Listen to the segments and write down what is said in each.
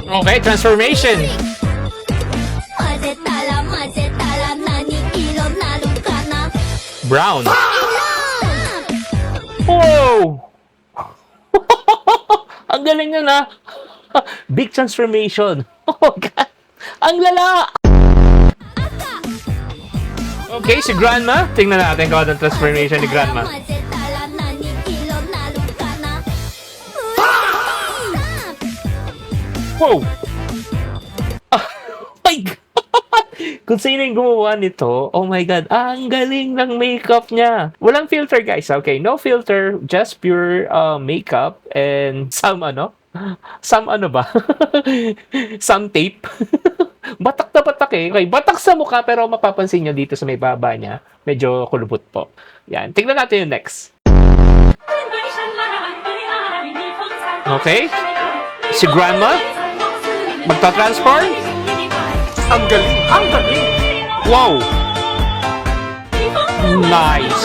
Okay, transformation. Brown. Whoa! Ang galing nun ah. Big transformation. Oh my God. Ang lala! Okay, si Grandma. Tingnan natin kung anong transformation ni Grandma. Wow! Oh my God! Kung sino yung gumawa nito, oh my God, ang galing ng makeup niya. Walang filter, guys. Okay, no filter, just pure makeup and some ano ba? Some tape. Batak na batak eh. Okay, batak sa mukha pero mapapansin nyo dito sa may baba niya. Medyo kulubot po. Yan, tignan natin yung next. Okay. Si Grandma. Magta-transform. Ang galing! Ang galing! Wow! Nice!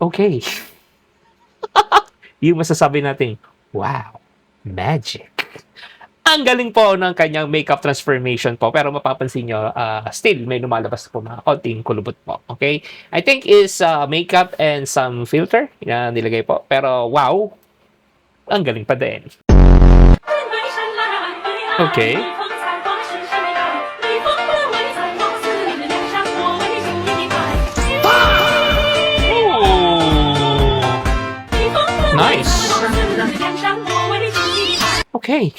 Okay. Yung masasabi natin, wow! Magic! Ang galing po ng kanyang makeup transformation po. Pero mapapansin nyo, still may lumalabas po mga konting kulubot po. Okay? I think is makeup and some filter na nilagay po. Pero wow! Ang galing pa din. Okay. Nice. Okay.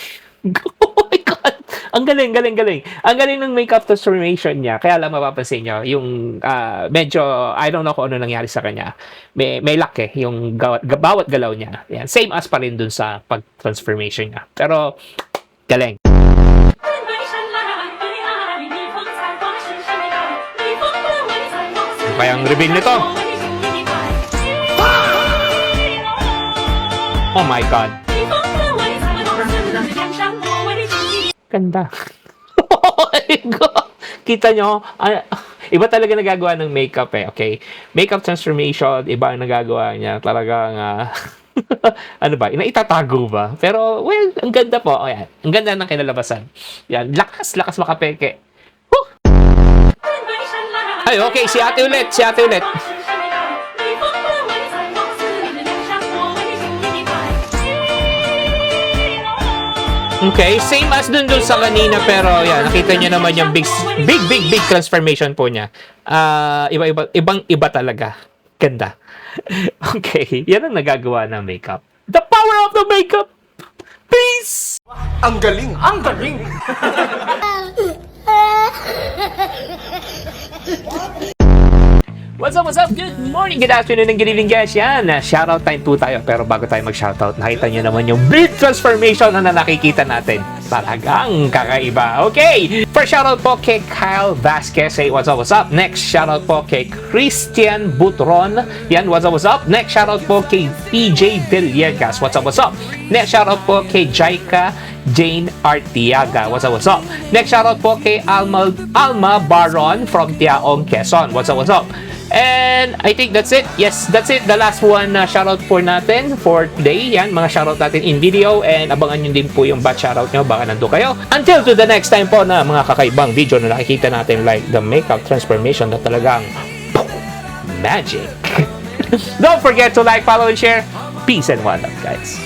Oh my God. Ang galing, galing, galing. Ang galing ng makeup transformation niya. Kaya lang mapapansin nyo, yung medyo, I don't know kung ano nangyari sa kanya. May luck eh, yung bawat galaw niya. Yan. Same as pa rin dun sa pag-transformation niya. Pero, galing. Kaya ang reveal nito. Oh my God. Ganda. Oh my God. Kita nyo, iba talaga nagagawa ng makeup eh, okay? Makeup transformation, iba ang nagagawa niya. Talagang, ano ba, inaitatago ba? Pero, well, ang ganda po. Oh, yan. Ang ganda ng kinalabasan. Yan, lakas makapeke. Whew! Ay, okay, si ate ulit. Okay, same as dun sa kanina pero yan, nakita niyo naman yung big transformation po niya. Ibang-iba talaga. Ganda. Okay, yan ang nagagawa ng makeup. The power of the makeup! Please! Ang galing! Ang galing! What's up? Good morning, good afternoon, and good evening guys. Yan, shoutout time po tayo. Pero bago tayo mag-shoutout, nakita nyo naman yung big transformation na nakikita natin. Talagang kakaiba. Okay, first shoutout po kay Kyle Vasquez. Say what's up? Next shoutout po kay Christian Butron. Yan, what's up? Next shoutout po kay PJ Villegas. What's up? Next shoutout po kay Jaika Jane Artiaga. What's up? Next shoutout po kay Alma Baron from Tiaong, Quezon. What's up? And I think that's it. Yes, that's it. The last one na shoutout po natin for today. Yan, mga shoutout natin in video. And abangan nyo din po yung batch shoutout nyo. Baka nandun kayo. Until to the next time po na mga kakaibang video na nakikita natin like the makeup transformation na talagang magic. Don't forget to like, follow, and share. Peace and one love, guys.